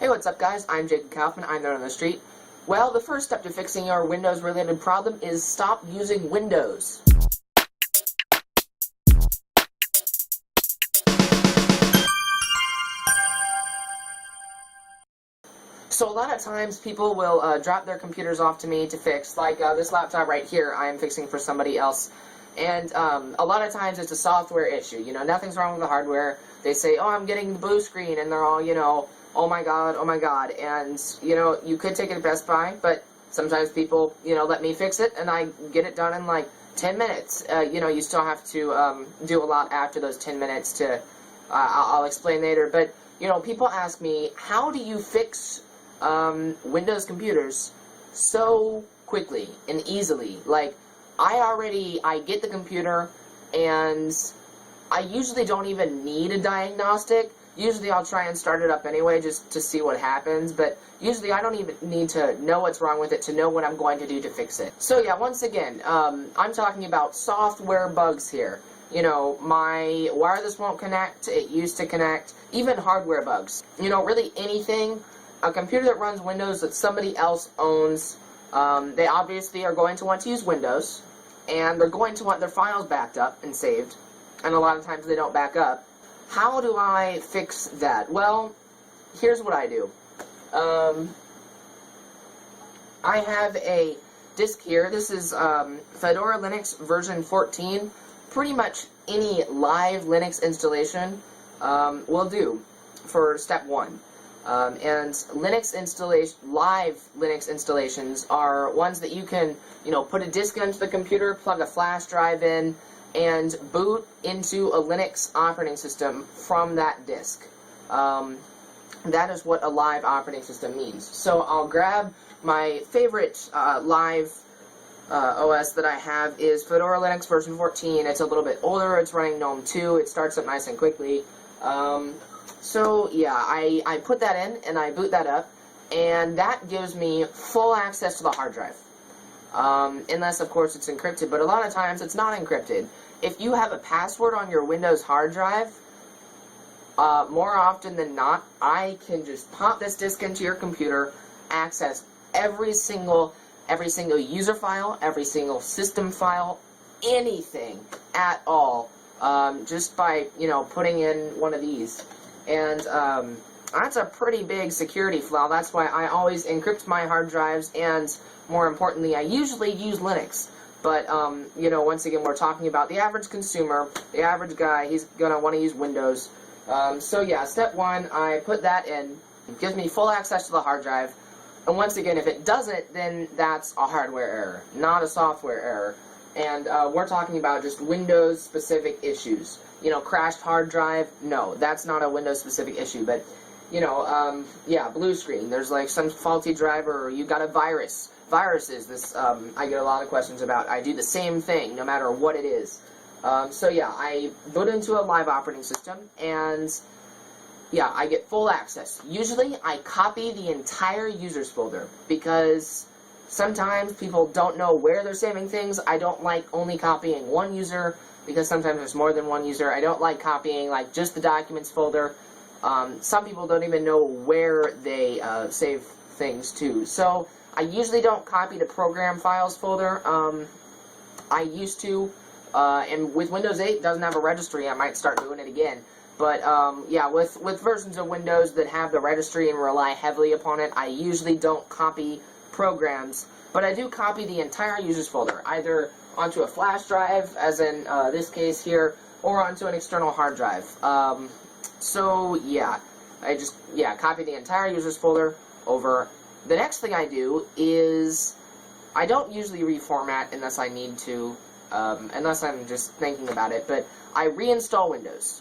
Hey, what's up guys? I'm Jacob Kaufman, I'm there on the street. Well, the first step to fixing your Windows-related problem is stop using Windows. So a lot of times people will drop their computers off to me to fix, like this laptop right here I am fixing for somebody else. And a lot of times it's a software issue, you know, nothing's wrong with the hardware. They say, oh, I'm getting the blue screen, and they're all, you know, oh my god, and, you know, you could take it to Best Buy, but sometimes people, you know, let me fix it, and I get it done in, like, 10 minutes. You know, you still have to do a lot after those 10 minutes to, I'll explain later, but, you know, people ask me, how do you fix Windows computers so quickly and easily? Like, I get the computer, and I usually don't even need a diagnostic. Usually I'll try and start it up anyway just to see what happens, but usually I don't even need to know what's wrong with it to know what I'm going to do to fix it. So yeah, once again, I'm talking about software bugs here. You know, my wireless won't connect, it used to connect, even hardware bugs. You know, really anything, a computer that runs Windows that somebody else owns, they obviously are going to want to use Windows, and they're going to want their files backed up and saved, and a lot of times they don't back up. How do I fix that? Well, here's what I do. I have a disk here. This is Fedora Linux version 14. Pretty much any live Linux installation will do for step 1. And Linux installation, live Linux installations are ones that you can, you know, put a disk into the computer, plug a flash drive in, and boot into a Linux operating system from that disk. That is what a live operating system means. So I'll grab my favorite live OS that I have is Fedora Linux version 14. It's a little bit older, it's running GNOME 2, it starts up nice and quickly. So yeah, I put that in and I boot that up, and that gives me full access to the hard drive. Unless, of course, it's encrypted, but a lot of times it's not encrypted. If you have a password on your Windows hard drive, more often than not, I can just pop this disk into your computer, access every single user file, every single system file, anything at all, just by, you know, putting in one of these. And that's a pretty big security flaw. That's why I always encrypt my hard drives, and more importantly, I usually use Linux. But, you know, once again, we're talking about the average consumer, the average guy, he's going to want to use Windows. So yeah, step 1, I put that in. It gives me full access to the hard drive. And once again, if it doesn't, then that's a hardware error, not a software error. And we're talking about just Windows-specific issues. You know, crashed hard drive, no, that's not a Windows-specific issue. But, you know, yeah, blue screen, there's like some faulty driver, or you got a virus. Viruses, this, I get a lot of questions about. I do the same thing, no matter what it is. So yeah, I boot into a live operating system, and yeah, I get full access. Usually, I copy the entire users folder, because sometimes people don't know where they're saving things. I don't like only copying one user, because sometimes there's more than one user. I don't like copying, like, just the documents folder. Some people don't even know where they save things to. So I usually don't copy the program files folder. I used to, and with Windows 8 doesn't have a registry, I might start doing it again. But yeah, with versions of Windows that have the registry and rely heavily upon it, I usually don't copy programs, but I do copy the entire users folder, either onto a flash drive, as in this case here, or onto an external hard drive. So yeah, I just, yeah, copy the entire users folder over. The next thing I do is, I don't usually reformat unless I need to, unless I'm just thinking about it, but I reinstall Windows.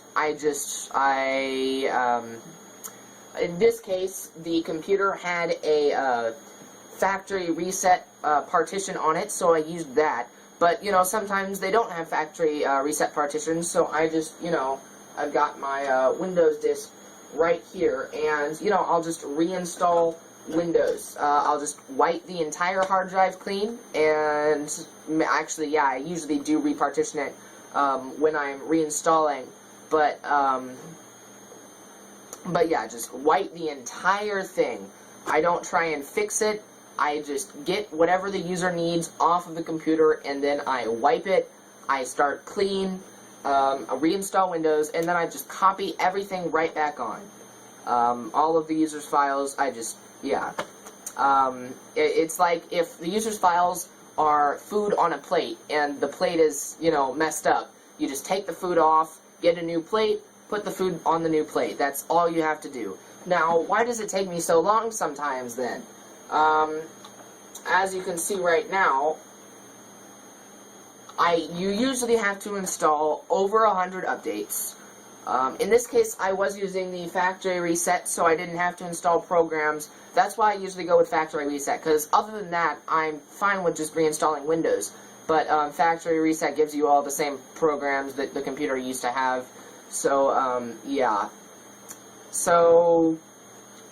In this case, the computer had a factory reset partition on it, so I used that. But, you know, sometimes they don't have factory reset partitions, so I just, you know, I've got my Windows disk right here, and, you know, I'll just reinstall Windows. I'll just wipe the entire hard drive clean, and actually, yeah, I usually do repartition it when I'm reinstalling, but But yeah, just wipe the entire thing. I don't try and fix it. I just get whatever the user needs off of the computer, and then I wipe it. I start clean, reinstall Windows, and then I just copy everything right back on. All of the user's files, it's like if the user's files are food on a plate, and the plate is, messed up. You just take the food off, get a new plate, put the food on the new plate. That's all you have to do. Now, why does it take me so long sometimes then? As you can see right now, you usually have to install over 100 updates. In this case, I was using the factory reset, so I didn't have to install programs. That's why I usually go with factory reset, because other than that, I'm fine with just reinstalling Windows. But factory reset gives you all the same programs that the computer used to have. So, yeah. So,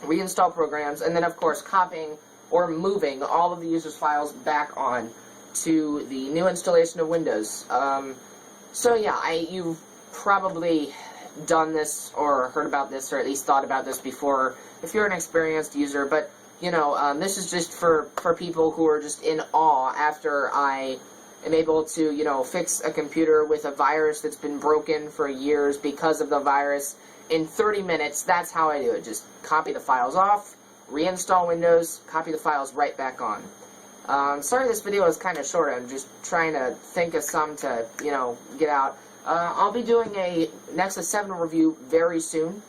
reinstall programs, and then, of course, copying or moving all of the user's files back on to the new installation of Windows. So, yeah, you've probably done this or heard about this or at least thought about this before if you're an experienced user, but this is just for people who are just in awe after I am able to fix a computer with a virus that's been broken for years because of the virus in 30 minutes. That's how I do it. Just copy the files off, reinstall Windows, copy the files right back on. Sorry this video is kind of short. I'm just trying to think of some to get out. I'll be doing a Nexus 7 review very soon.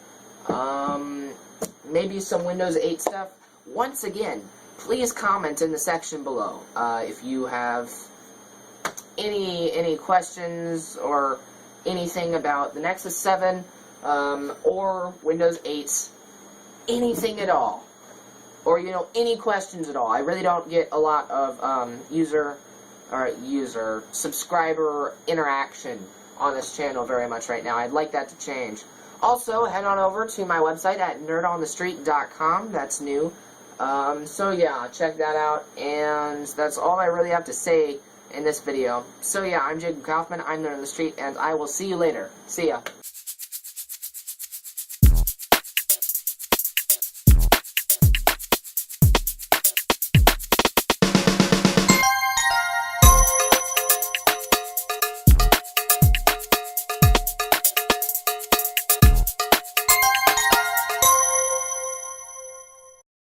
Maybe some Windows 8 stuff. Once again, please comment in the section below if you have any questions or anything about the Nexus 7 or Windows 8, anything at all, or any questions at all. I really don't get a lot of subscriber interaction on this channel very much right now. I'd like that to change. Also, head on over to my website at nerdonthestreet.com. That's new. So yeah, check that out. And that's all I really have to say in this video. So yeah, I'm Jacob Kaufman. I'm Nerd on the Street, and I will see you later. See ya.